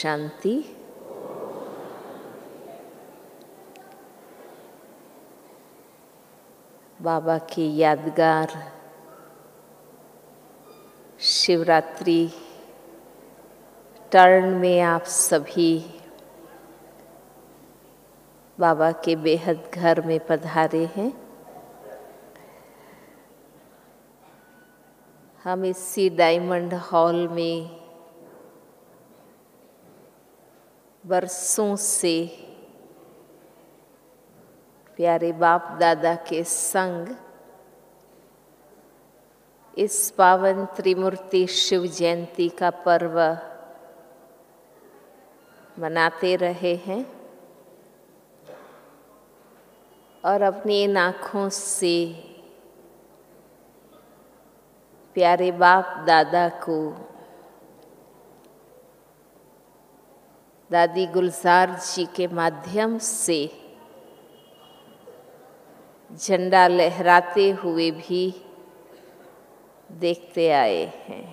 शांति। बाबा की यादगार शिवरात्रि टर्न में आप सभी बाबा के बेहद घर में पधारे हैं। हम इसी डायमंड हॉल में बरसों से प्यारे बाप दादा के संग इस पावन त्रिमूर्ति शिव जयंती का पर्व मनाते रहे हैं और अपनी इन आँखों से प्यारे बाप दादा को, दादी गुलजार जी के माध्यम से झंडा लहराते हुए भी देखते आए हैं।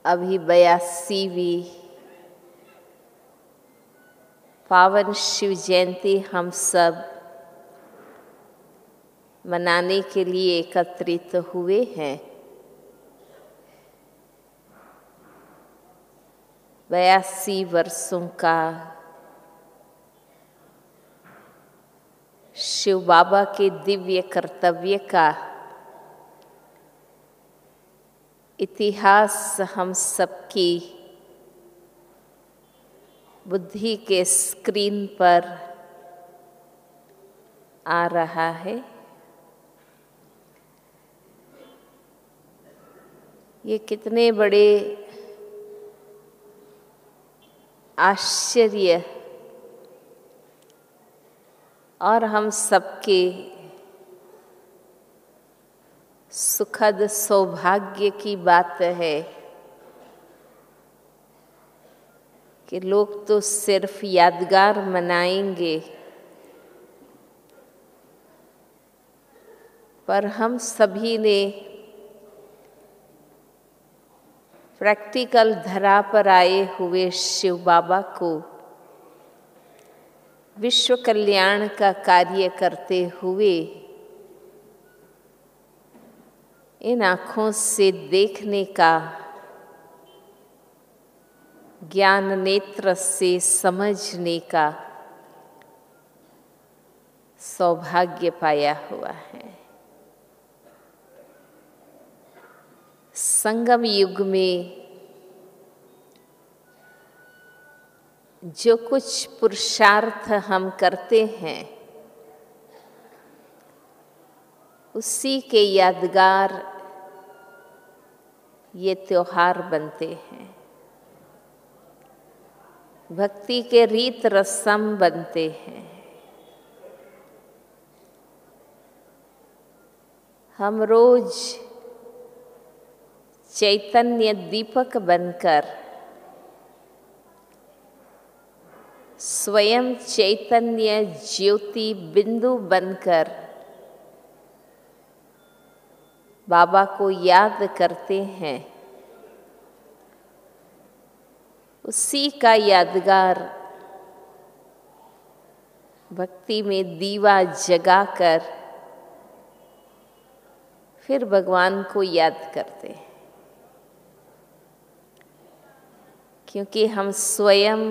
अभी 82वीं पावन शिव जयंती हम सब मनाने के लिए एकत्रित हुए हैं। 82 वर्षों का शिव बाबा के दिव्य कर्तव्य का इतिहास हम सबकी बुद्धि के स्क्रीन पर आ रहा है। ये कितने बड़े आश्चर्य और हम सबके सुखद सौभाग्य की बात है कि लोग तो सिर्फ यादगार मनाएंगे, पर हम सभी ने प्रैक्टिकल धरा पर आए हुए शिव बाबा को विश्व कल्याण का कार्य करते हुए इन आँखों से देखने का, ज्ञान नेत्र से समझने का सौभाग्य पाया हुआ है। संगम युग में जो कुछ पुरुषार्थ हम करते हैं उसी के यादगार ये त्योहार बनते हैं, भक्ति के रीत रस्म बनते हैं। हम रोज चैतन्य दीपक बनकर स्वयं चैतन्य ज्योति बिंदु बनकर बाबा को याद करते हैं। उसी का यादगार भक्ति में दीवा जगाकर फिर भगवान को याद करते हैं, क्योंकि हम स्वयं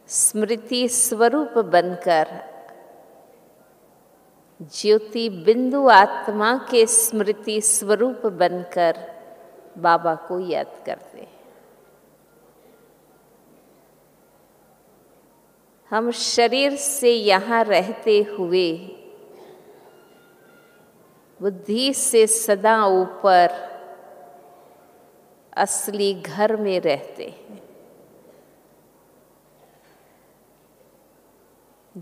स्मृति स्वरूप बनकर ज्योति बिंदु आत्मा के स्मृति स्वरूप बनकर बाबा को याद करते हैं। हम शरीर से यहाँ रहते हुए बुद्धि से सदा ऊपर असली घर में रहते हैं।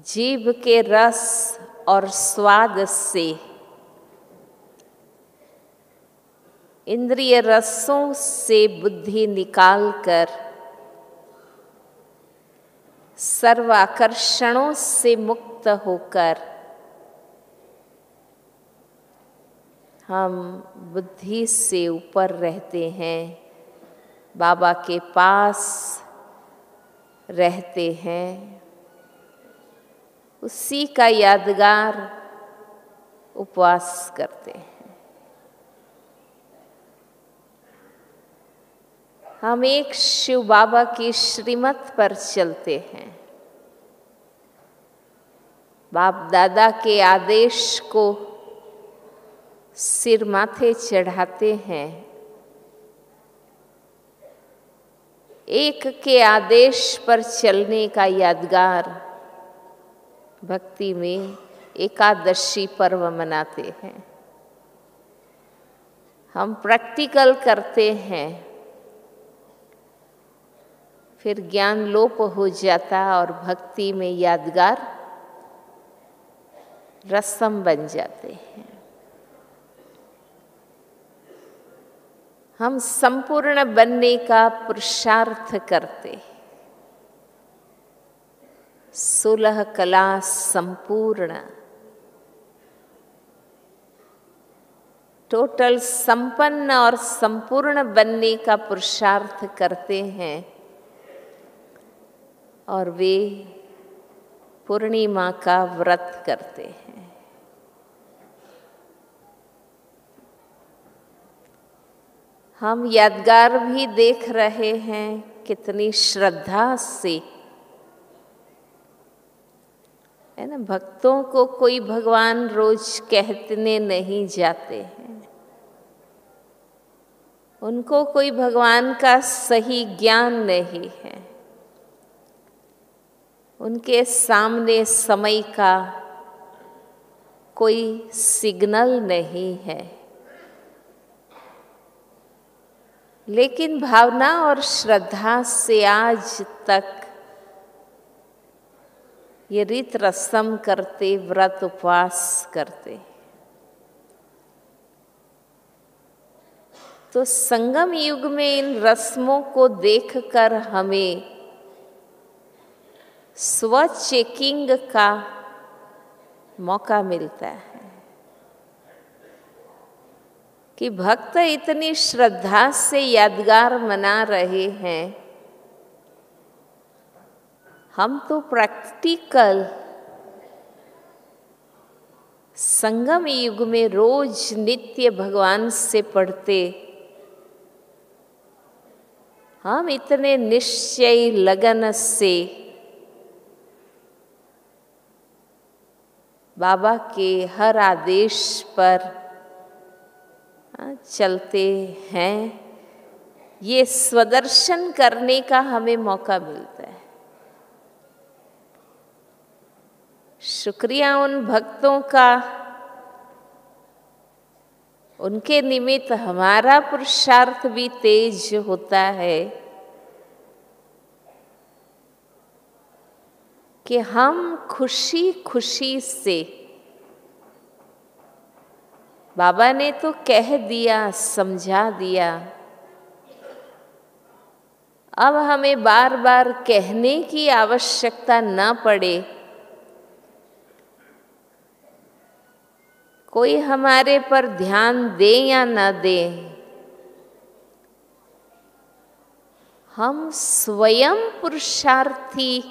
जीभ के रस और स्वाद से, इंद्रिय रसों से बुद्धि निकालकर सर्व आकर्षणों से मुक्त होकर हम बुद्धि से ऊपर रहते हैं, बाबा के पास रहते हैं, उसी का यादगार उपवास करते हैं। हम एक शिव बाबा की श्रीमत पर चलते हैं, बाप दादा के आदेश को सिर माथे चढ़ाते हैं। एक के आदेश पर चलने का यादगार भक्ति में एकादशी पर्व मनाते हैं। हम प्रैक्टिकल करते हैं, फिर ज्ञान लोप हो जाता और भक्ति में यादगार रस्म बन जाते हैं। हम संपूर्ण बनने का पुरुषार्थ करते, 16 कला संपूर्ण, टोटल संपन्न और संपूर्ण बनने का पुरुषार्थ करते हैं। और वे पूर्णिमा का व्रत करते हैं। हम यादगार भी देख रहे हैं कितनी श्रद्धा से, है ना। भक्तों को कोई भगवान रोज कहने नहीं जाते हैं, उनको कोई भगवान का सही ज्ञान नहीं है, उनके सामने समय का कोई सिग्नल नहीं है। लेकिन भावना और श्रद्धा से आज तक ये रीत रस्म करते, व्रत उपवास करते। तो संगम युग में इन रस्मों को देखकर हमें स्व चेकिंग का मौका मिलता है कि भक्त इतनी श्रद्धा से यादगार मना रहे हैं, हम तो प्रैक्टिकल संगम युग में रोज नित्य भगवान से पढ़ते, हम इतने निश्चय लगन से बाबा के हर आदेश पर चलते हैं। ये स्वदर्शन करने का हमें मौका मिलता है। शुक्रिया उन भक्तों का, उनके निमित्त हमारा पुरुषार्थ भी तेज होता है कि हम खुशी खुशी से, बाबा ने तो कह दिया, समझा दिया, अब हमें बार बार कहने की आवश्यकता न पड़े। कोई हमारे पर ध्यान दे या न दे, हम स्वयं पुरुषार्थी,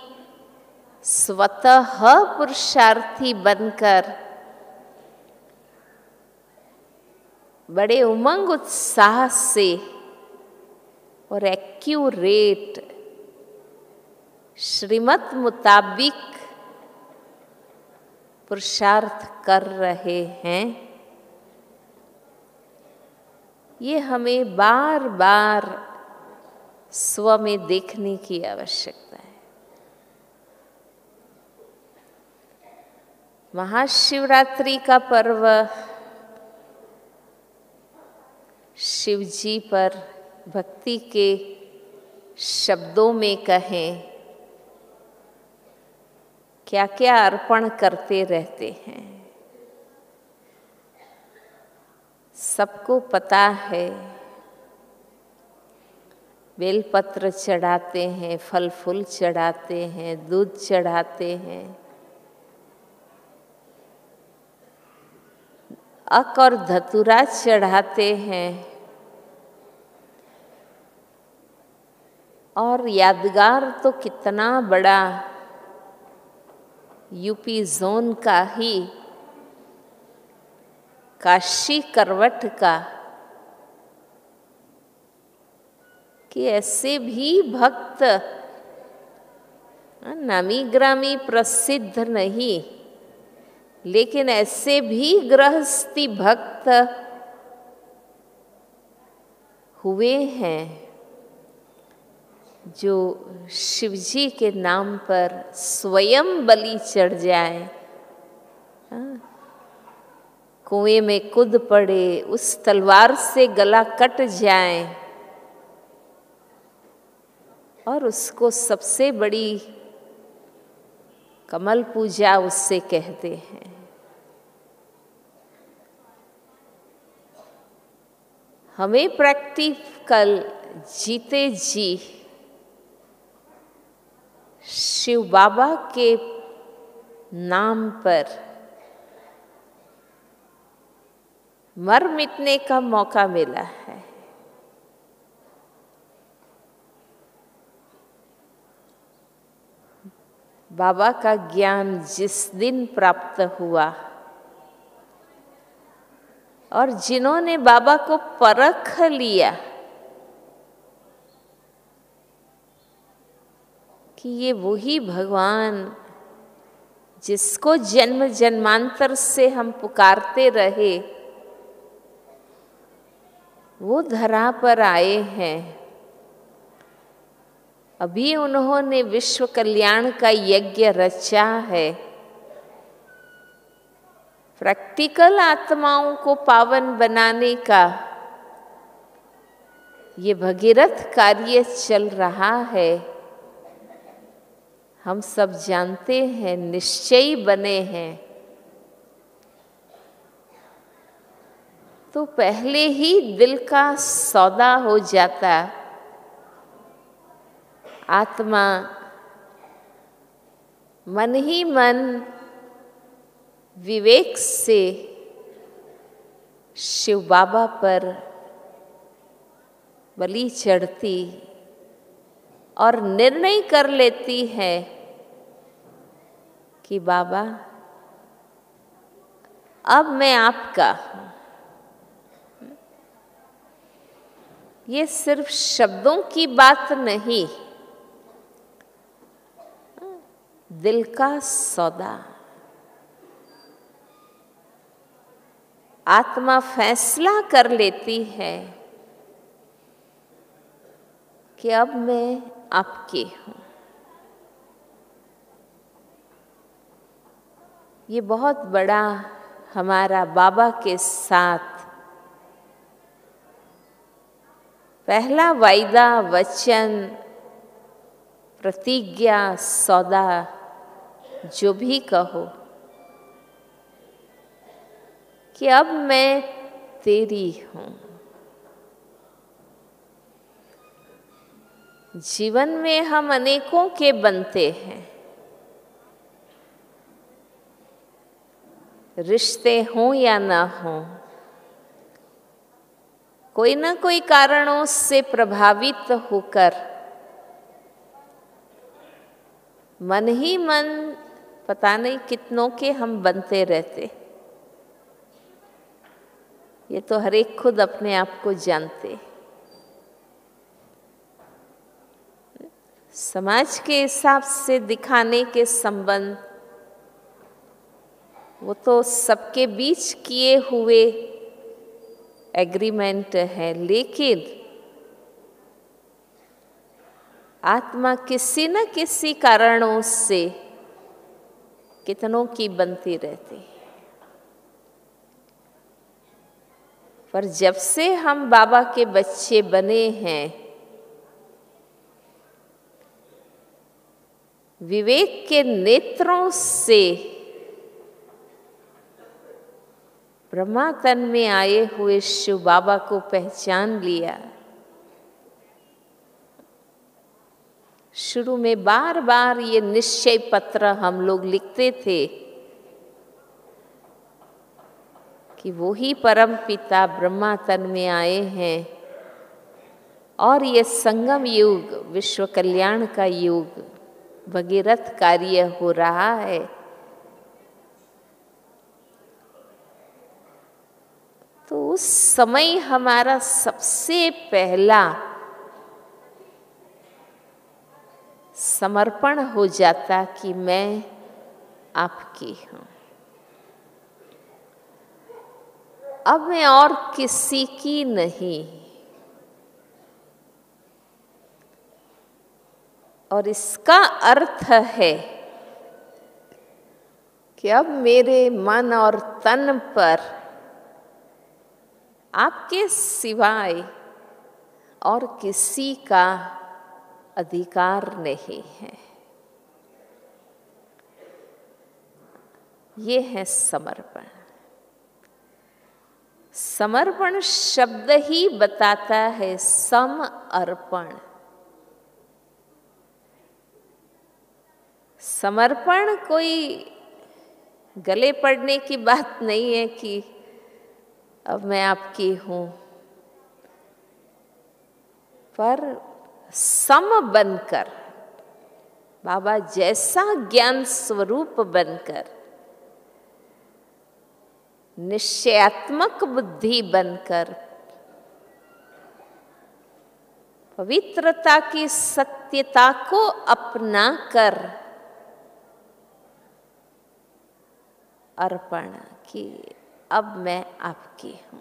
स्वतः पुरुषार्थी बनकर बड़े उमंग उत्साह से और एक्यूरेट श्रीमत मुताबिक पुरुषार्थ कर रहे हैं। ये हमें बार बार स्व में देखने की आवश्यकता है। महाशिवरात्रि का पर्व शिव जी पर भक्ति के शब्दों में कहें, क्या क्या अर्पण करते रहते हैं। सबको पता है, बेलपत्र चढ़ाते हैं, फल फूल चढ़ाते हैं, दूध चढ़ाते हैं, अक और धतूरा चढ़ाते हैं और यादगार तो कितना बड़ा, यूपी जोन का ही, काशी करवट का, कि ऐसे भी भक्त, नामी ग्रामी प्रसिद्ध नहीं, लेकिन ऐसे भी गृहस्थी भक्त हुए हैं जो शिवजी के नाम पर स्वयं बलि चढ़ जाए, कुएं में कूद पड़े, उस तलवार से गला कट जाए और उसको सबसे बड़ी कमल पूजा उससे कहते हैं। हमें प्रैक्टिकल जीते जी शिव बाबा के नाम पर मर मिटने का मौका मिला है। बाबा का ज्ञान जिस दिन प्राप्त हुआ और जिन्होंने बाबा को परख लिया कि ये वही भगवान जिसको जन्म जन्मांतर से हम पुकारते रहे, वो धरा पर आए हैं। अभी उन्होंने विश्व कल्याण का यज्ञ रचा है, प्रैक्टिकल आत्माओं को पावन बनाने का ये भगीरथ कार्य चल रहा है। हम सब जानते हैं, निश्चयी बने हैं। तो पहले ही दिल का सौदा हो जाता, आत्मा मन ही मन विवेक से शिव बाबा पर बलि चढ़ती और निर्णय कर लेती है कि बाबा अब मैं आपका हूं। ये सिर्फ शब्दों की बात नहीं, दिल का सौदा। आत्मा फैसला कर लेती है कि अब मैं आपकी हूं। ये बहुत बड़ा हमारा बाबा के साथ पहला वायदा, वचन, प्रतिज्ञा, सौदा, जो भी कहो, कि अब मैं तेरी हूं। जीवन में हम अनेकों के बनते हैं, रिश्ते हों या ना हों, कोई ना कोई कारणों से प्रभावित होकर मन ही मन पता नहीं कितनों के हम बनते रहते। ये तो हर एक खुद अपने आप को जानते। समाज के हिसाब से दिखाने के संबंध वो तो सबके बीच किए हुए एग्रीमेंट है, लेकिन आत्मा किसी न किसी कारणों से कितनों की बनती रहती है। पर जब से हम बाबा के बच्चे बने हैं, विवेक के नेत्रों से ब्रह्मा तन में आए हुए शिव बाबा को पहचान लिया। शुरू में बार बार ये निश्चय पत्र हम लोग लिखते थे कि वो ही परम पिता ब्रह्मा तन में आए हैं और ये संगम युग, विश्व कल्याण का युग, भगीरथ कार्य हो रहा है। तो उस समय हमारा सबसे पहला समर्पण हो जाता कि मैं आपकी हूँ, अब मैं और किसी की नहीं। और इसका अर्थ है कि अब मेरे मन और तन पर आपके सिवाय और किसी का अधिकार नहीं है। ये है समर्पण। समर्पण शब्द ही बताता है सम अर्पण। समर्पण कोई गले पड़ने की बात नहीं है कि अब मैं आपकी हूं, पर सम बनकर, बाबा जैसा ज्ञान स्वरूप बनकर, निश्चयात्मक बुद्धि बनकर, पवित्रता की सत्यता को अपनाकर अर्पण कि अब मैं आपकी हूं।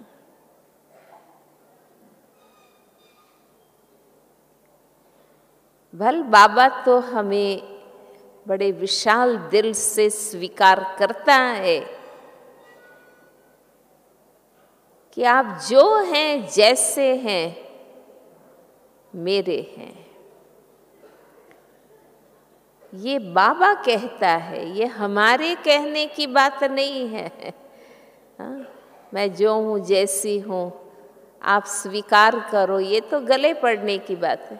भल बाबा तो हमें बड़े विशाल दिल से स्वीकार करता है कि आप जो हैं, जैसे हैं, मेरे हैं। ये बाबा कहता है, ये हमारे कहने की बात नहीं है। हाँ? मैं जो हूँ, जैसी हूँ, आप स्वीकार करो, ये तो गले पड़ने की बात है।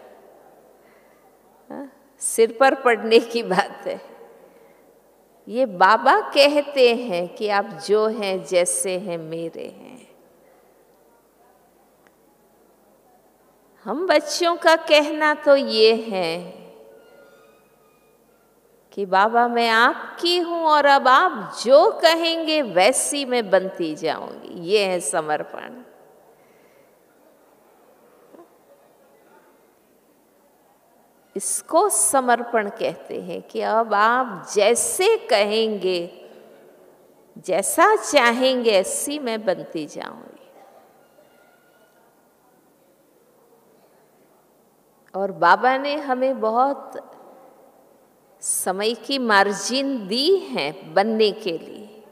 हाँ? सिर पर पड़ने की बात है। ये बाबा कहते हैं कि आप जो हैं, जैसे हैं, मेरे हैं। हम बच्चों का कहना तो ये है कि बाबा मैं आपकी हूं और अब आप जो कहेंगे वैसी मैं बनती जाऊंगी। ये है समर्पण। इसको समर्पण कहते हैं कि अब आप जैसे कहेंगे, जैसा चाहेंगे, ऐसी मैं बनती जाऊंगी। और बाबा ने हमें बहुत समय की मार्जिन दी है बनने के लिए।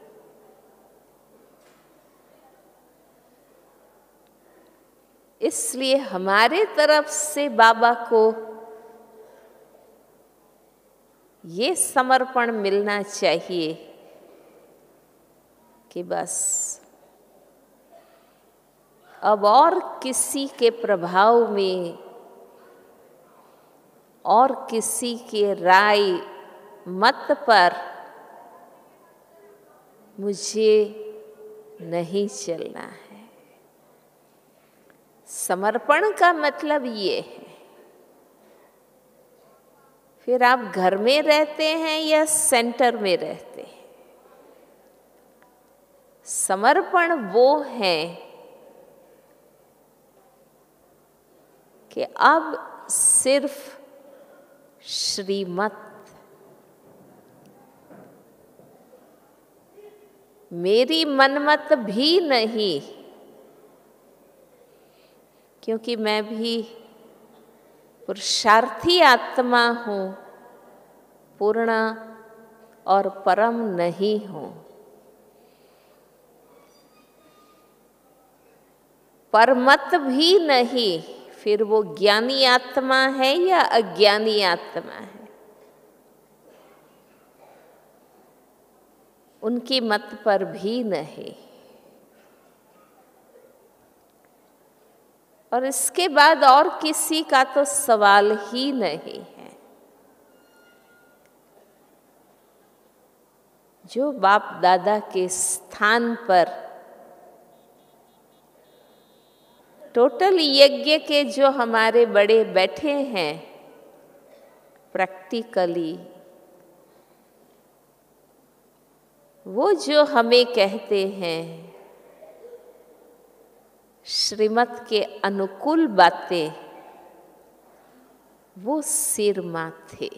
इसलिए हमारे तरफ से बाबा को ये समर्पण मिलना चाहिए कि बस अब और किसी के प्रभाव में और किसी के राय मत पर मुझे नहीं चलना है। समर्पण का मतलब ये है। फिर आप घर में रहते हैं या सेंटर में रहते हैं, समर्पण वो है कि अब सिर्फ श्रीमत, मेरी मनमत भी नहीं, क्योंकि मैं भी पुरुषार्थी आत्मा हूं, पूर्ण और परम नहीं हूं। परमत भी नहीं, फिर वो ज्ञानी आत्मा है या अज्ञानी आत्मा है, उनकी मत पर भी नहीं। और इसके बाद और किसी का तो सवाल ही नहीं है। जो बाप दादा के स्थान पर टोटल यज्ञ के जो हमारे बड़े बैठे हैं प्रैक्टिकली, वो जो हमें कहते हैं श्रीमत के अनुकूल बातें, वो सिर माथे।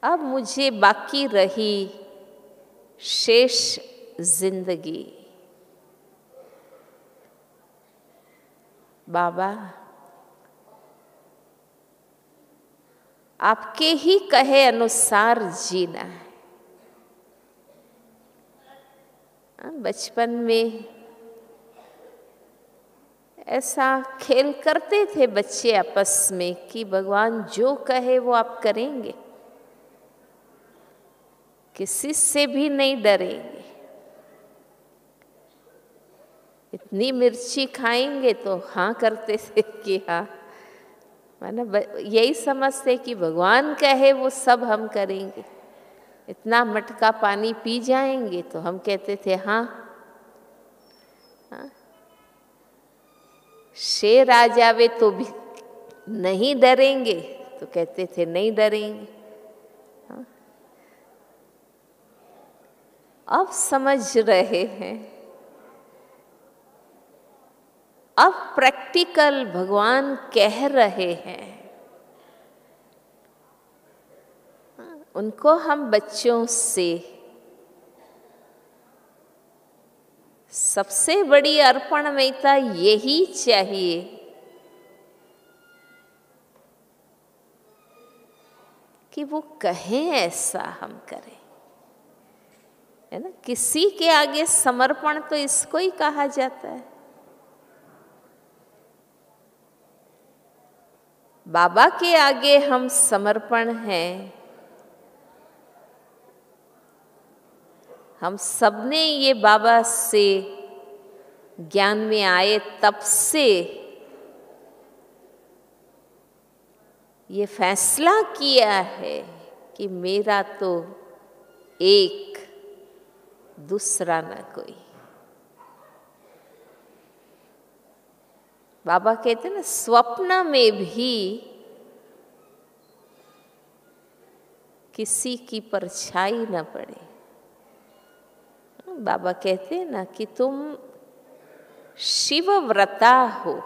अब मुझे बाकी रही शेष जिंदगी। बाबा, आपके ही कहे अनुसार जीना है। बचपन में ऐसा खेल करते थे बच्चे आपस में कि भगवान जो कहे वो आप करेंगे, किसी से भी नहीं डरेंगे। इतनी मिर्ची खाएंगे तो हाँ करते थे कि हाँ, माना यही समझते कि भगवान कहे वो सब हम करेंगे। इतना मटका पानी पी जाएंगे तो हम कहते थे हाँ। शेर आ जावे तो भी नहीं डरेंगे, तो कहते थे नहीं डरेंगे। अब समझ रहे हैं, अब प्रैक्टिकल भगवान कह रहे हैं। उनको हम बच्चों से सबसे बड़ी अर्पणमयता यही चाहिए कि वो कहें ऐसा हम करें, है ना। किसी के आगे समर्पण तो इसको ही कहा जाता है। बाबा के आगे हम समर्पण हैं। हम सबने ये बाबा से ज्ञान में आए तब से ये फैसला किया है कि मेरा तो एक, दूसरा ना कोई। बाबा कहते हैं ना, स्वप्न में भी किसी की परछाई न पड़े। बाबा कहते हैं ना कि तुम शिवव्रता हो।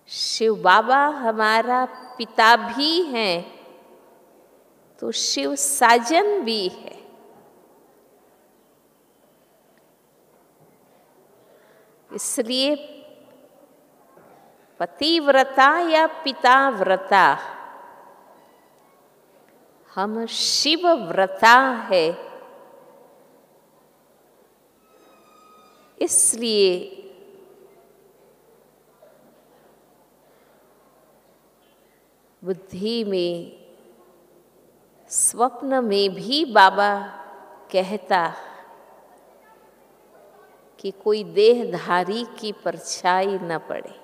शिव बाबा हमारा पिता भी हैं तो शिव साजन भी है। इसलिए पतिव्रता या पिताव्रता, हम शिवव्रता है। इसलिए बुद्धि में स्वप्न में भी बाबा कहता कि कोई देहधारी की परछाई न पड़े।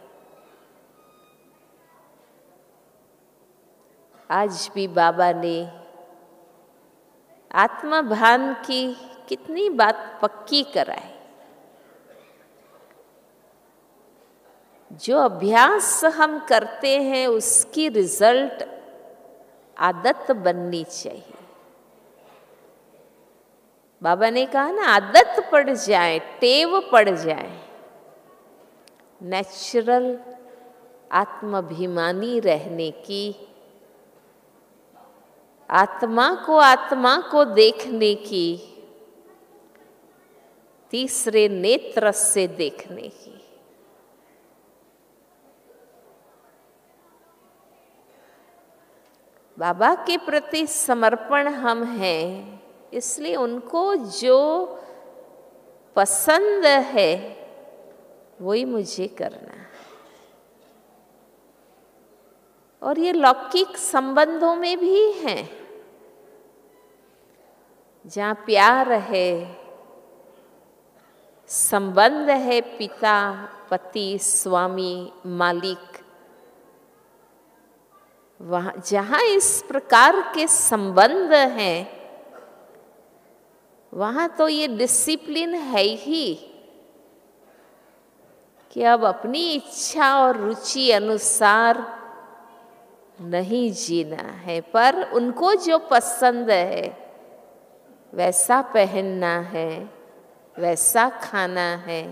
आज भी बाबा ने आत्मभान की कितनी बात पक्की कराई। जो अभ्यास हम करते हैं उसकी रिजल्ट आदत बननी चाहिए। बाबा ने कहा ना, आदत पड़ जाए, टेव पड़ जाए, नेचुरल आत्माभिमानी रहने की, आत्मा को देखने की, तीसरे नेत्र से देखने की। बाबा के प्रति समर्पण हम हैं, इसलिए उनको जो पसंद है वही मुझे करना है। और ये लौकिक संबंधों में भी है, जहाँ प्यार है, संबंध है, पिता, पति, स्वामी, मालिक, वहाँ जहाँ इस प्रकार के संबंध हैं वहाँ तो ये डिसिप्लिन है ही कि अब अपनी इच्छा और रुचि अनुसार नहीं जीना है, पर उनको जो पसंद है वैसा पहनना है, वैसा खाना है।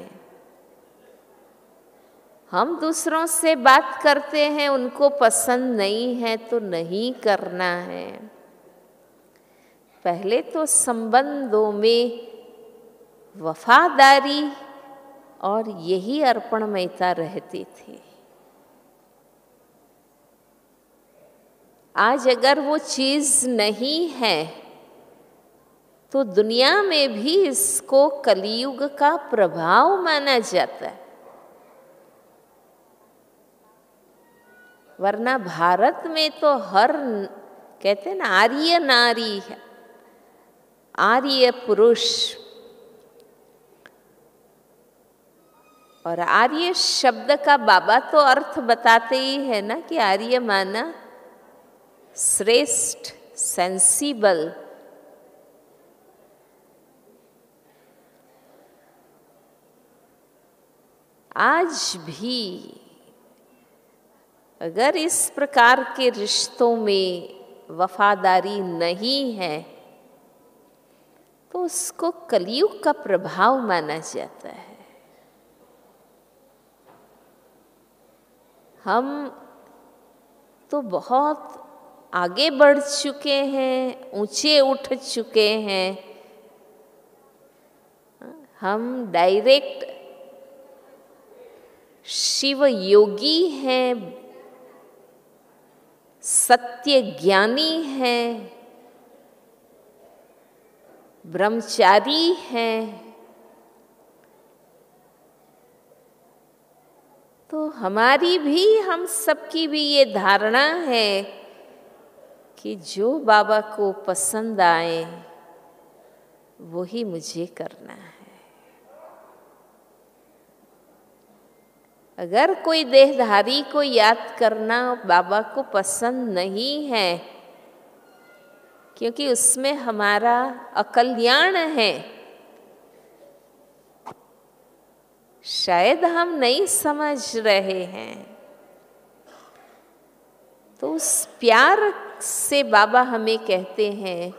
हम दूसरों से बात करते हैं, उनको पसंद नहीं है तो नहीं करना है। पहले तो संबंधों में वफादारी और यही अर्पणमयता रहती थी। आज अगर वो चीज़ नहीं है तो दुनिया में भी इसको कलियुग का प्रभाव माना जाता है। वरना भारत में तो हर, कहते हैं ना, आर्य नारी, आर्य पुरुष, और आर्य शब्द का बाबा तो अर्थ बताते ही है ना कि आर्य माना श्रेष्ठ, सेंसिबल। आज भी अगर इस प्रकार के रिश्तों में वफादारी नहीं है तो उसको कलियुग का प्रभाव माना जाता है। हम तो बहुत आगे बढ़ चुके हैं, ऊंचे उठ चुके हैं। हम डायरेक्ट शिव योगी हैं, सत्य ज्ञानी हैं, ब्रह्मचारी हैं। तो हमारी भी, हम सबकी भी ये धारणा है कि जो बाबा को पसंद आए वही मुझे करना है। अगर कोई देहधारी को याद करना बाबा को पसंद नहीं है क्योंकि उसमें हमारा अकल्याण है, शायद हम नहीं समझ रहे हैं, तो उस प्यार से बाबा हमें कहते हैं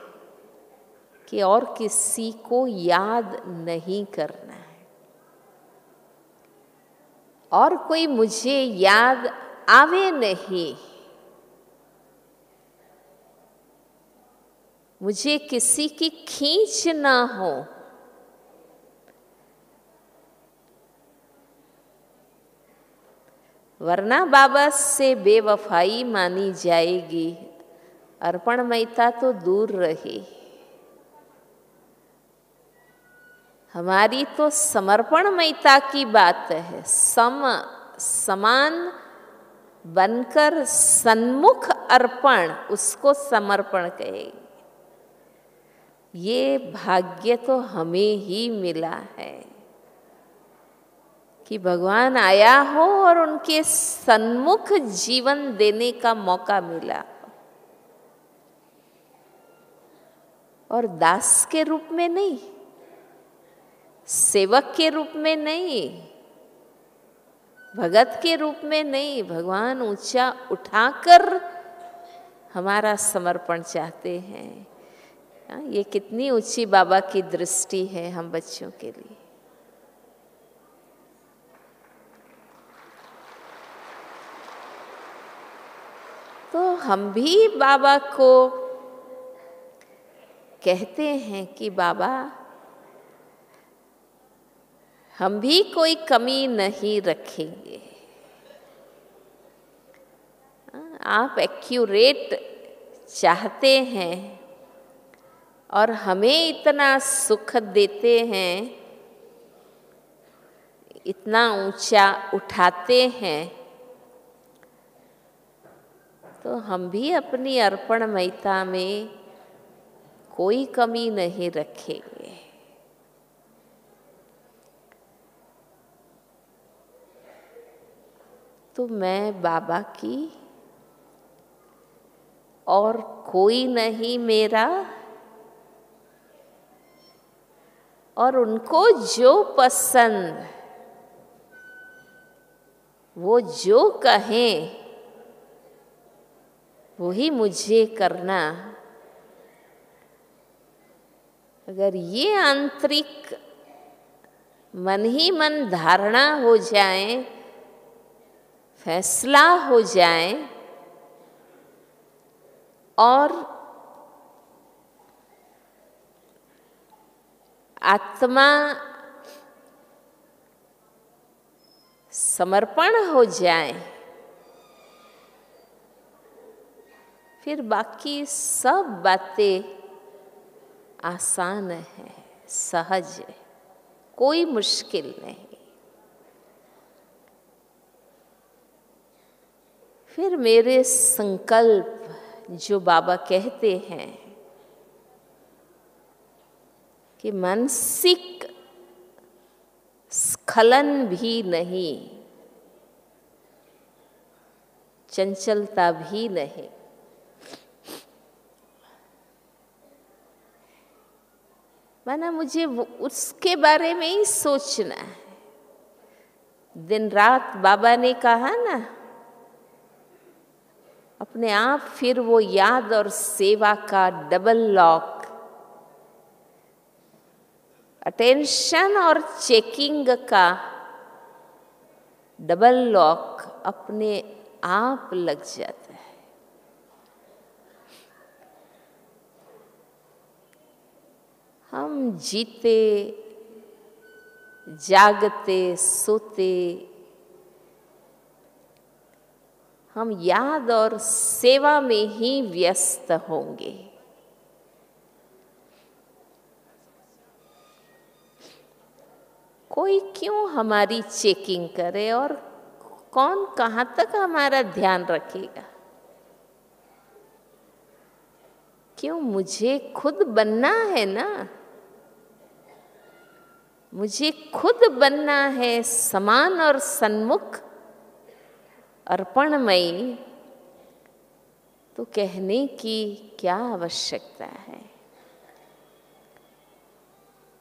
कि और किसी को याद नहीं करना है, और कोई मुझे याद आवे नहीं, मुझे किसी की खींच ना हो। वरना बाबा से बेवफाई मानी जाएगी, अर्पणमयता तो दूर रही। हमारी तो समर्पणमयता की बात है, समान बनकर सन्मुख अर्पण, उसको समर्पण कहेंगे। ये भाग्य तो हमें ही मिला है कि भगवान आया हो और उनके सन्मुख जीवन देने का मौका मिला, और दास के रूप में नहीं, सेवक के रूप में नहीं, भगत के रूप में नहीं। भगवान ऊंचा उठाकर हमारा समर्पण चाहते हैं। ये कितनी ऊंची बाबा की दृष्टि है हम बच्चों के लिए। तो हम भी बाबा को कहते हैं कि बाबा, हम भी कोई कमी नहीं रखेंगे। आप एक्यूरेट चाहते हैं और हमें इतना सुख देते हैं, इतना ऊंचा उठाते हैं, तो हम भी अपनी अर्पणमयता में कोई कमी नहीं रखेंगे। तो मैं बाबा की और कोई नहीं मेरा, और उनको जो पसंद, वो जो कहें वही मुझे करना। अगर ये आंतरिक मन ही मन धारणा हो जाए, फैसला हो जाए और आत्मा समर्पण हो जाए, फिर बाकी सब बातें आसान है, सहज है, कोई मुश्किल नहीं। फिर मेरे संकल्प जो बाबा कहते हैं कि मानसिक स्खलन भी नहीं, चंचलता भी नहीं, माना मुझे उसके बारे में ही सोचना है। दिन रात बाबा ने कहा ना, अपने आप फिर वो याद और सेवा का डबल लॉक, अटेंशन और चेकिंग का डबल लॉक अपने आप लग जाता है। हम जीते जागते सोते हम याद और सेवा में ही व्यस्त होंगे। कोई क्यों हमारी चेकिंग करे और कौन कहाँ तक हमारा ध्यान रखेगा? क्यों, मुझे खुद बनना है ना, मुझे खुद बनना है समान और सन्मुख अर्पणमयी, तो कहने की क्या आवश्यकता है?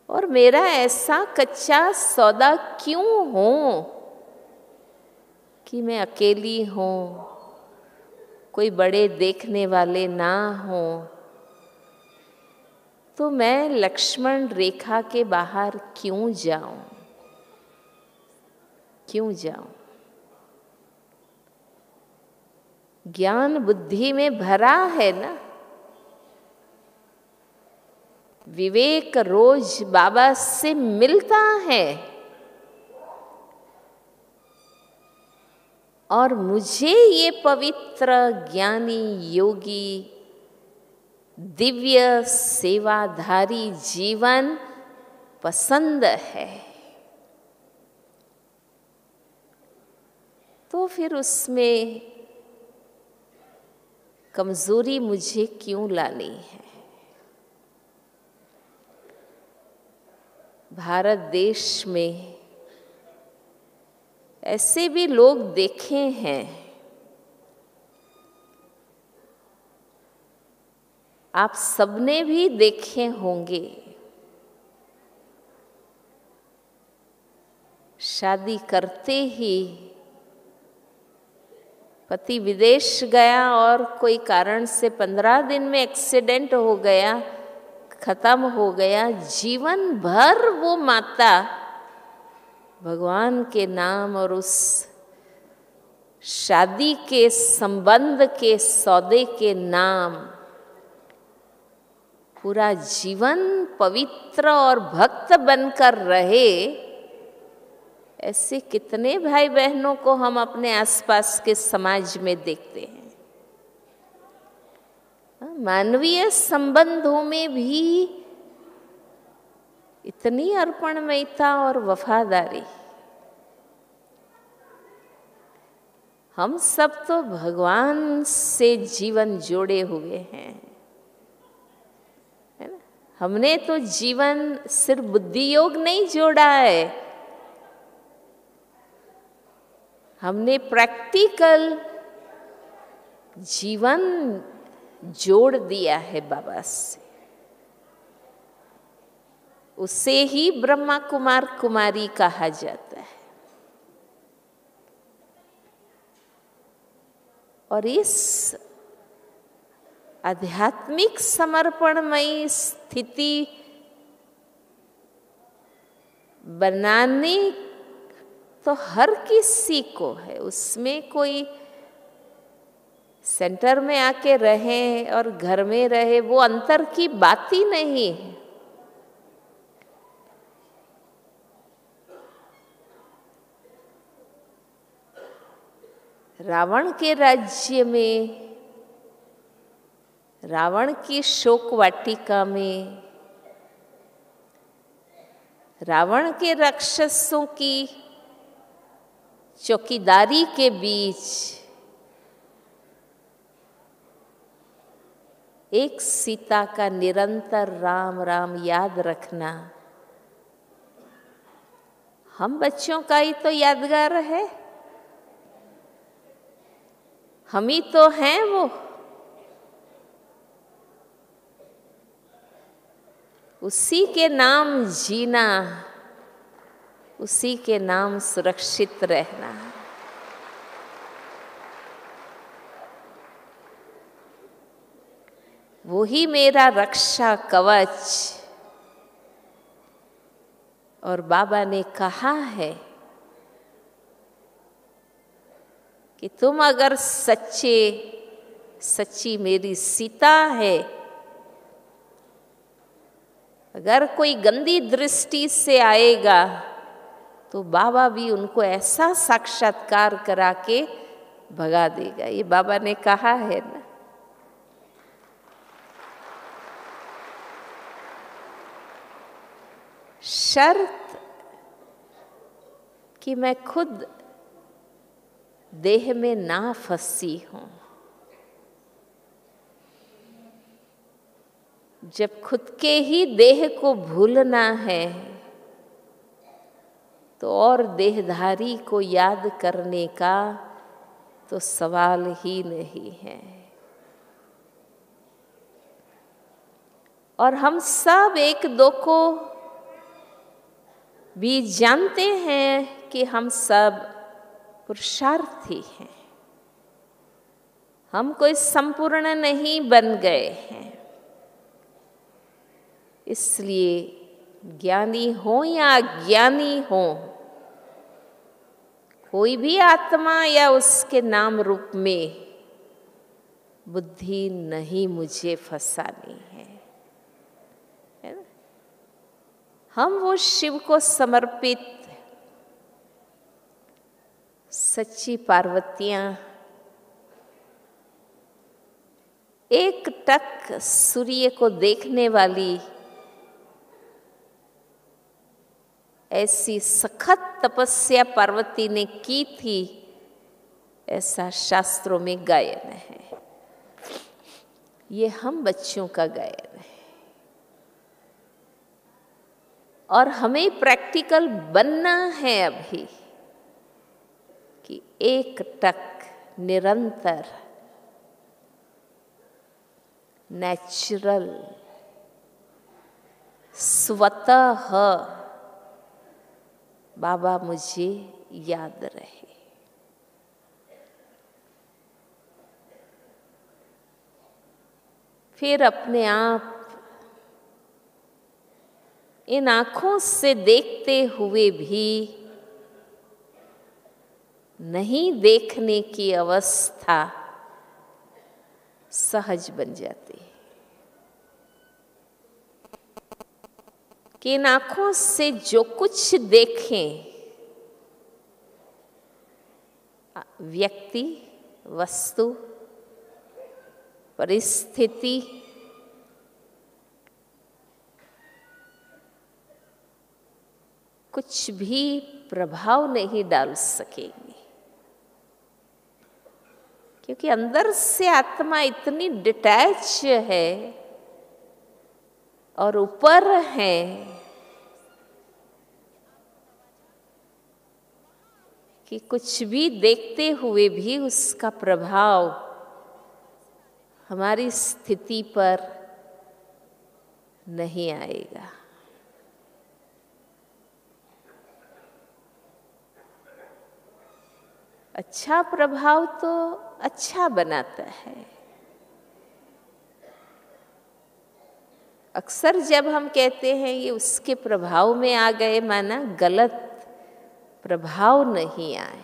और मेरा ऐसा कच्चा सौदा क्यों हो कि मैं अकेली हूँ, कोई बड़े देखने वाले ना हो, तो मैं लक्ष्मण रेखा के बाहर क्यों जाऊं? क्यों जाऊं? ज्ञान बुद्धि में भरा है ना। विवेक रोज बाबा से मिलता है और मुझे ये पवित्र ज्ञानी योगी दिव्य सेवाधारी जीवन पसंद है, तो फिर उसमें कमजोरी मुझे क्यों लानी है? भारत देश में ऐसे भी लोग देखे हैं, आप सबने भी देखे होंगे, शादी करते ही पति विदेश गया और कोई कारण से 15 दिन में एक्सीडेंट हो गया, खत्म हो गया। जीवन भर वो माता भगवान के नाम और उस शादी के संबंध के सौदे के नाम पूरा जीवन पवित्र और भक्त बनकर रहे। ऐसे कितने भाई बहनों को हम अपने आसपास के समाज में देखते हैं। मानवीय संबंधों में भी इतनी अर्पणमयता और वफादारी। हम सब तो भगवान से जीवन जोड़े हुए हैं, है ना? हमने तो जीवन सिर्फ बुद्धि योग नहीं जोड़ा है, हमने प्रैक्टिकल जीवन जोड़ दिया है बाबा से। उसे ही ब्रह्मा कुमार कुमारी कहा जाता है। और इस आध्यात्मिक समर्पणमयी स्थिति बनाने तो हर किसी को है, उसमें कोई सेंटर में आके रहे और घर में रहे वो अंतर की बात ही नहीं है। रावण के राज्य में, रावण की शोक वाटिका में, रावण के राक्षसों की चौकीदारी के बीच एक सीता का निरंतर राम राम याद रखना हम बच्चों का ही तो यादगार है। हम ही तो हैं वो। उसी के नाम जीना, उसी के नाम सुरक्षित रहना। वो ही मेरा रक्षा कवच। और बाबा ने कहा है कि तुम अगर सच्ची मेरी सीता है, अगर कोई गंदी दृष्टि से आएगा तो बाबा भी उनको ऐसा साक्षात्कार करा के भगा देगा। ये बाबा ने कहा है ना। शर्त कि मैं खुद देह में ना फंसी हूं। जब खुद के ही देह को भूलना है तो और देहधारी को याद करने का तो सवाल ही नहीं है। और हम सब एक दो को भी जानते हैं कि हम सब पुरुषार्थी हैं। हम कोई संपूर्ण नहीं बन गए हैं। इसलिए ज्ञानी हो या अज्ञानी हो, कोई भी आत्मा या उसके नाम रूप में बुद्धि नहीं मुझे फंसानी है ना? हम वो शिव को समर्पित सच्ची पार्वतियां, एक टक सूर्य को देखने वाली ऐसी सखत तपस्या पार्वती ने की थी, ऐसा शास्त्रों में गायन है। ये हम बच्चों का गायन है। और हमें प्रैक्टिकल बनना है अभी कि एक टक निरंतर नेचुरल स्वतः बाबा मुझे याद रहे। फिर अपने आप इन आँखों से देखते हुए भी नहीं देखने की अवस्था सहज बन जाती है कि इन आँखों से जो कुछ देखें, व्यक्ति, वस्तु, परिस्थिति, कुछ भी प्रभाव नहीं डाल सकेंगे, क्योंकि अंदर से आत्मा इतनी डिटैच है और ऊपर है कि कुछ भी देखते हुए भी उसका प्रभाव हमारी स्थिति पर नहीं आएगा। अच्छा प्रभाव तो अच्छा बनाता है। अक्सर जब हम कहते हैं ये उसके प्रभाव में आ गए, माना गलत प्रभाव नहीं आए।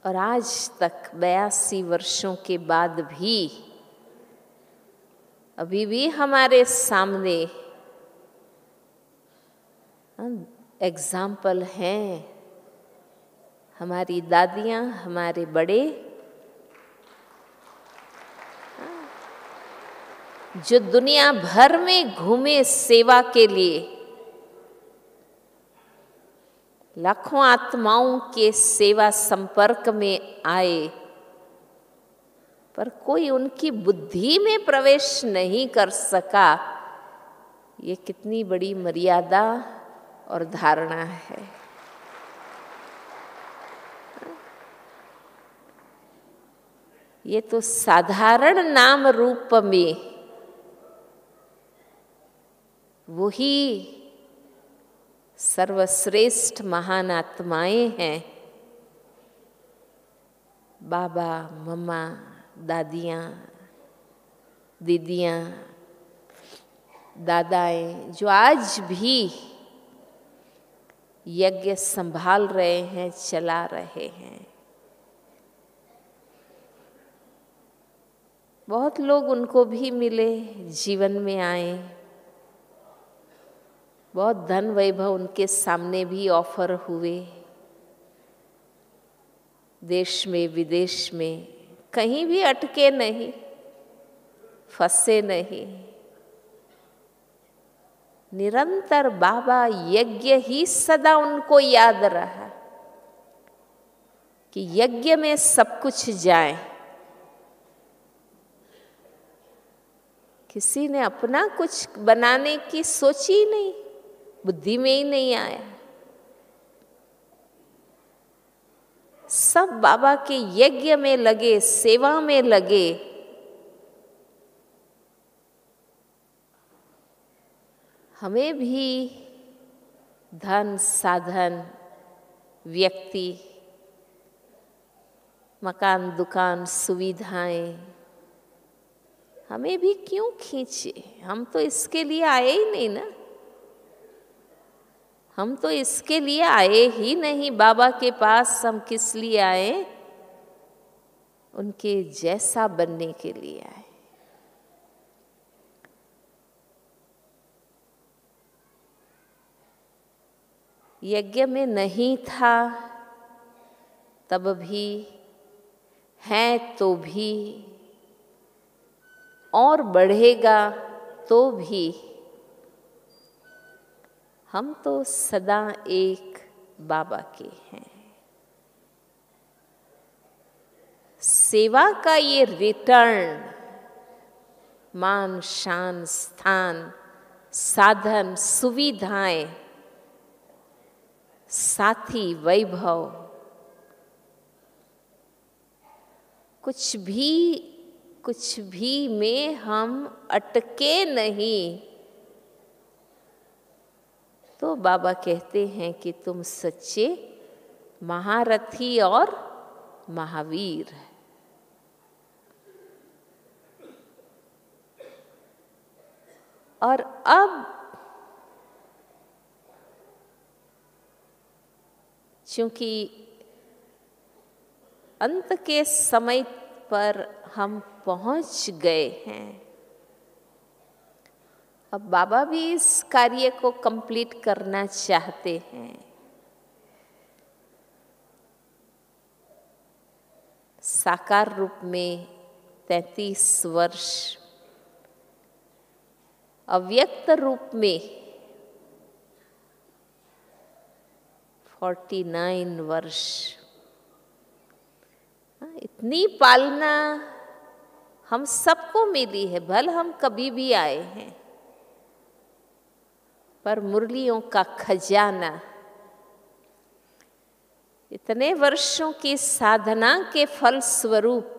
और आज तक 82 वर्षों के बाद भी अभी भी हमारे सामने एग्जाम्पल हैं। हमारी दादियाँ, हमारे बड़े, जो दुनिया भर में घूमे सेवा के लिए, लाखों आत्माओं के सेवा संपर्क में आए, पर कोई उनकी बुद्धि में प्रवेश नहीं कर सका। ये कितनी बड़ी मर्यादा और धारणा है। ये तो साधारण नाम रूप में वही सर्वश्रेष्ठ महान आत्माएं हैं। बाबा, मम्मा, दादियाँ, दीदियाँ, दादाएं, जो आज भी यज्ञ संभाल रहे हैं, चला रहे हैं। बहुत लोग उनको भी मिले, जीवन में आए, बहुत धन वैभव उनके सामने भी ऑफर हुए, देश में विदेश में, कहीं भी अटके नहीं, फंसे नहीं। निरंतर बाबा यज्ञ ही सदा उनको याद रहा कि यज्ञ में सब कुछ जाए। किसी ने अपना कुछ बनाने की सोची ही नहीं, बुद्धि में ही नहीं आया। सब बाबा के यज्ञ में लगे, सेवा में लगे। हमें भी धन, साधन, व्यक्ति, मकान, दुकान, सुविधाएं, हमें भी क्यों खींचे? हम तो इसके लिए आए ही नहीं ना। हम तो इसके लिए आए ही नहीं बाबा के पास। हम किस लिए आए? उनके जैसा बनने के लिए आए। यज्ञ में नहीं था तब भी, है तो भी, और बढ़ेगा तो भी, हम तो सदा एक बाबा के हैं। सेवा का ये रिटर्न, मान, शान, स्थान, साधन, सुविधाएं, साथी, वैभव, कुछ भी में हम अटके नहीं। तो बाबा कहते हैं कि तुम सच्चे महारथी और महावीर। और अब चूंकि अंत के समय पर हम पहुंच गए हैं, अब बाबा भी इस कार्य को कंप्लीट करना चाहते हैं। साकार रूप में 33 वर्ष, अव्यक्त रूप में 49 वर्ष। इतनी पालना हम सबको मिली है, भले हम कभी भी आए हैं, पर मुरलियों का खजाना, इतने वर्षों की साधना के फल स्वरूप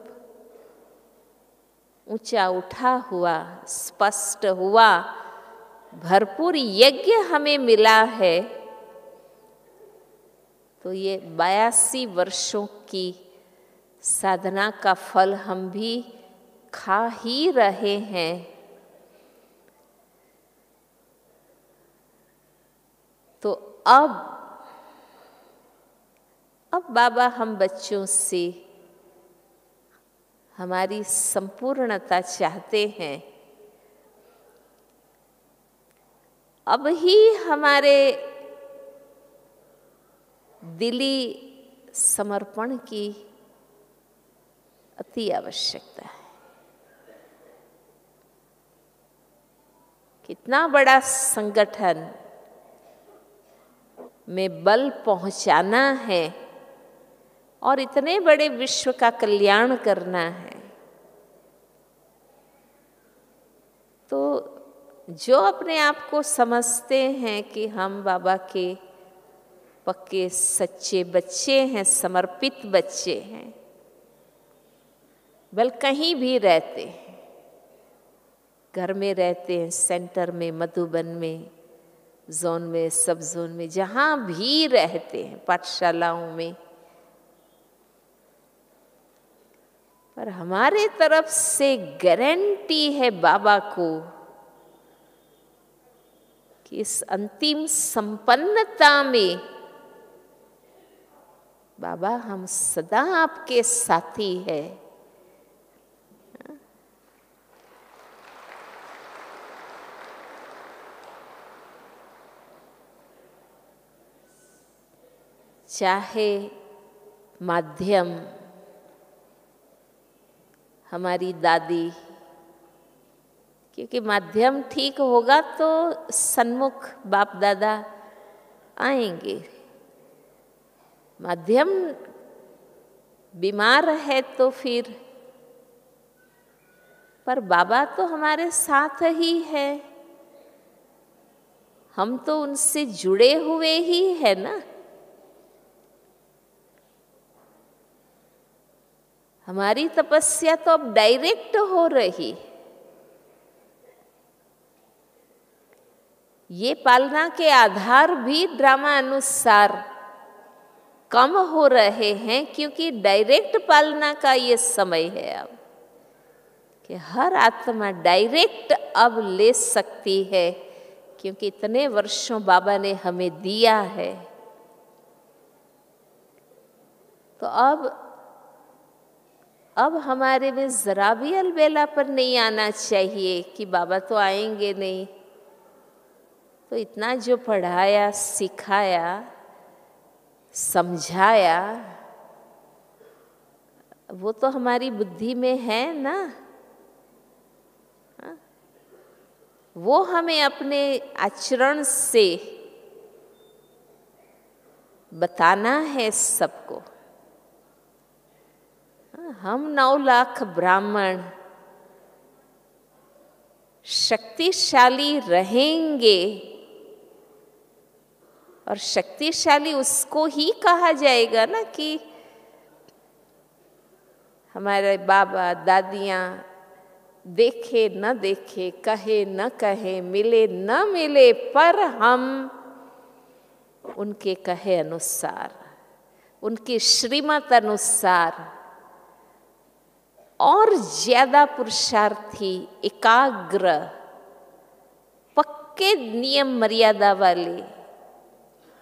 ऊंचा उठा हुआ, स्पष्ट हुआ, भरपूर यज्ञ हमें मिला है। तो ये 82 वर्षों की साधना का फल हम भी खा ही रहे हैं। तो अब बाबा हम बच्चों से हमारी संपूर्णता चाहते हैं। अब ही हमारे दिली समर्पण की अति आवश्यकता है। कितना बड़ा संगठन में बल पहुंचाना है और इतने बड़े विश्व का कल्याण करना है। तो जो अपने आप को समझते हैं कि हम बाबा के पक्के सच्चे बच्चे हैं, समर्पित बच्चे हैं, बल कहीं भी रहते हैं, घर में रहते हैं, सेंटर में, मधुबन में, जोन में, सब जोन में, जहाँ भी रहते हैं, पाठशालाओं में, पर हमारे तरफ से गारंटी है बाबा को कि इस अंतिम संपन्नता में बाबा हम सदा आपके साथी है। चाहे माध्यम हमारी दादी, क्योंकि माध्यम ठीक होगा तो सन्मुख बाप दादा आएंगे। माध्यम बीमार है तो फिर, पर बाबा तो हमारे साथ ही है, हम तो उनसे जुड़े हुए ही है ना। हमारी तपस्या तो अब डायरेक्ट हो रही। ये पालना के आधार भी ड्रामा अनुसार कम हो रहे हैं, क्योंकि डायरेक्ट पालना का ये समय है अब कि हर आत्मा डायरेक्ट अब ले सकती है, क्योंकि इतने वर्षों बाबा ने हमें दिया है। तो अब हमारे में जरा भी अलबेला पर नहीं आना चाहिए कि बाबा तो आएंगे नहीं। तो इतना जो पढ़ाया, सिखाया, समझाया, वो तो हमारी बुद्धि में है ना। वो हमें अपने आचरण से बताना है सबको। हम 9 लाख ब्राह्मण शक्तिशाली रहेंगे, और शक्तिशाली उसको ही कहा जाएगा ना कि हमारे बाबा दादियाँ देखे न देखे, कहे न कहे, मिले न मिले, पर हम उनके कहे अनुसार, उनकी श्रीमत अनुसार और ज्यादा पुरुषार्थी, एकाग्र, पक्के नियम मर्यादा वाले,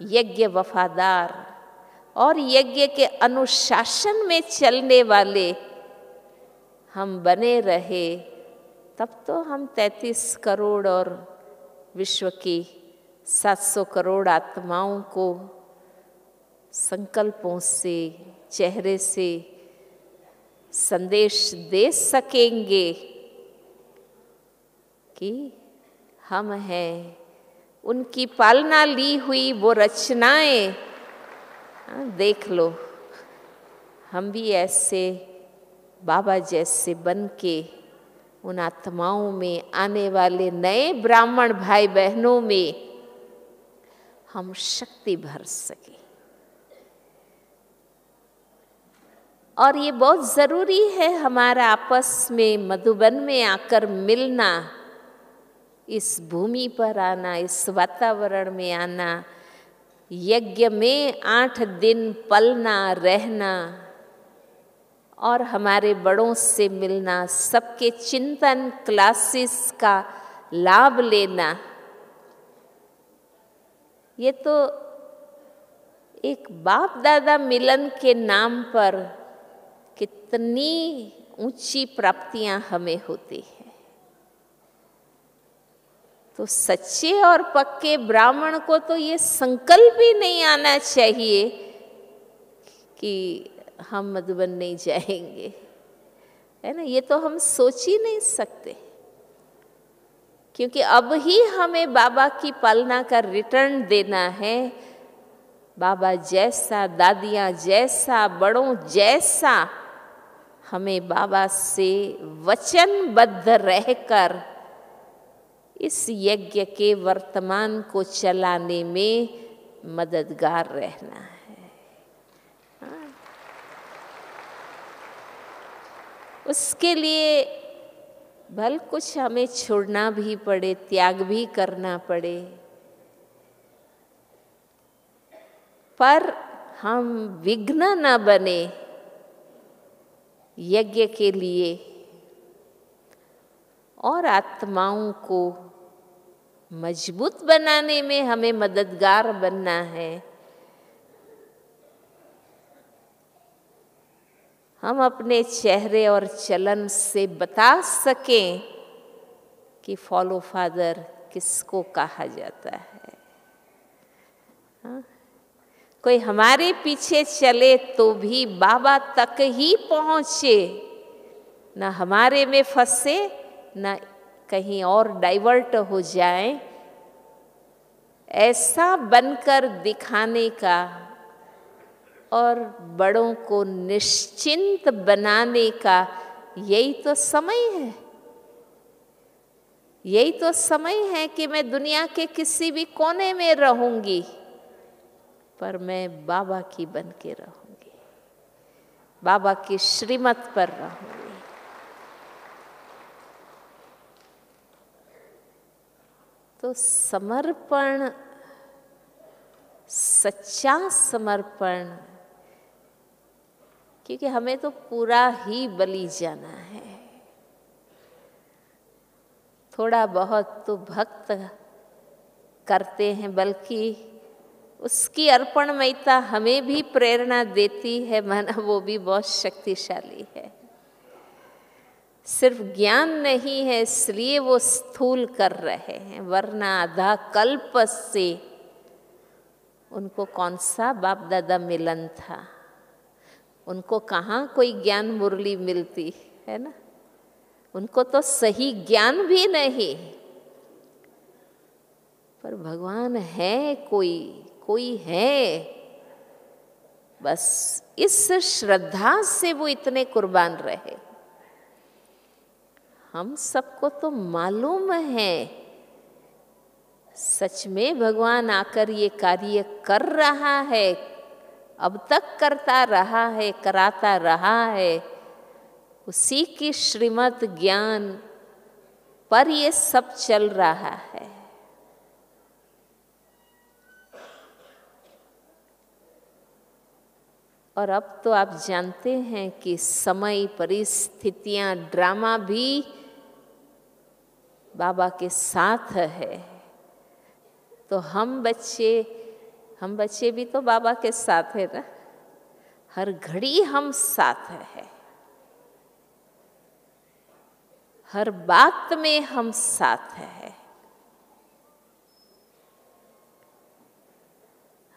यज्ञ वफादार और यज्ञ के अनुशासन में चलने वाले हम बने रहे, तब तो हम 33 करोड़ और विश्व की 700 करोड़ आत्माओं को संकल्पों से, चेहरे से संदेश दे सकेंगे कि हम हैं। उनकी पालना ली हुई वो रचनाएं देख लो, हम भी ऐसे बाबा जैसे बन के उन आत्माओं में, आने वाले नए ब्राह्मण भाई बहनों में हम शक्ति भर सके। और ये बहुत ज़रूरी है हमारा आपस में मधुबन में आकर मिलना, इस भूमि पर आना, इस वातावरण में आना, यज्ञ में 8 दिन पलना रहना और हमारे बड़ों से मिलना, सबके चिंतन क्लासेस का लाभ लेना, ये तो एक बाप दादा मिलन के नाम पर कितनी ऊंची प्राप्तियां हमें होती हैं। तो सच्चे और पक्के ब्राह्मण को तो ये संकल्प ही नहीं आना चाहिए कि हम मधुबन नहीं जाएंगे, है ना। ये तो हम सोच ही नहीं सकते, क्योंकि अब ही हमें बाबा की पालना का रिटर्न देना है। बाबा जैसा, दादियाँ जैसा, बड़ों जैसा हमें बाबा से वचनबद्ध रहकर इस यज्ञ के वर्तमान को चलाने में मददगार रहना है। उसके लिए भल कुछ हमें छोड़ना भी पड़े, त्याग भी करना पड़े, पर हम विघ्न न बने यज्ञ के लिए और आत्माओं को मजबूत बनाने में हमें मददगार बनना है। हम अपने चेहरे और चलन से बता सकें कि फॉलो फादर किसको कहा जाता है। हाँ? कोई हमारे पीछे चले तो भी बाबा तक ही पहुँचे, न हमारे में फंसे, न कहीं और डाइवर्ट हो जाए। ऐसा बनकर दिखाने का और बड़ों को निश्चिंत बनाने का यही तो समय है। यही तो समय है कि मैं दुनिया के किसी भी कोने में रहूंगी, पर मैं बाबा की बन के रहूंगी, बाबा की श्रीमत पर रहूंगी। तो समर्पण, सच्चा समर्पण, क्योंकि हमें तो पूरा ही बलि जाना है। थोड़ा बहुत तो भक्त करते हैं, बल्कि उसकी अर्पणमयता हमें भी प्रेरणा देती है, माना वो भी बहुत शक्तिशाली है। सिर्फ ज्ञान नहीं है इसलिए वो स्थूल कर रहे हैं, वरना आधा कल्प से उनको कौन सा बाप दादा मिलन था, उनको कहाँ कोई ज्ञान मुरली मिलती है ना। उनको तो सही ज्ञान भी नहीं, पर भगवान है, कोई है, बस इस श्रद्धा से वो इतने कुर्बान रहे। हम सबको तो मालूम है सच में भगवान आकर ये कार्य कर रहा है, अब तक करता रहा है, कराता रहा है। उसी की श्रीमत ज्ञान पर ये सब चल रहा है। और अब तो आप जानते हैं कि समय, परिस्थितियां, ड्रामा भी बाबा के साथ है। तो हम बच्चे भी तो बाबा के साथ है ना। हर घड़ी हम साथ है, हर बात में हम साथ है।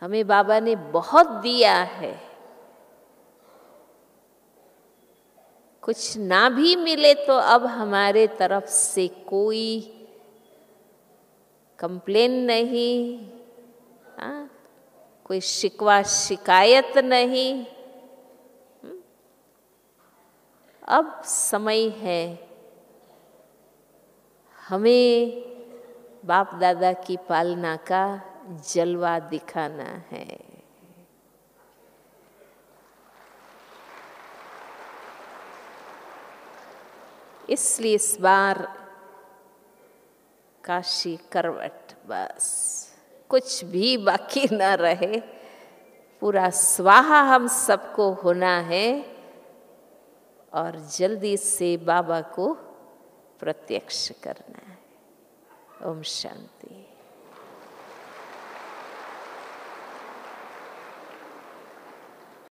हमें बाबा ने बहुत दिया है, कुछ ना भी मिले तो अब हमारे तरफ से कोई कंप्लेन नहीं, कोई शिकवा शिकायत नहीं। अब समय है हमें बाप दादा की पालना का जलवा दिखाना है। इसलिए इस बार काशी करवट बस। कुछ भी बाकी ना रहे, पूरा स्वाहा हम सबको होना है और जल्दी से बाबा को प्रत्यक्ष करना है। ओम शांति।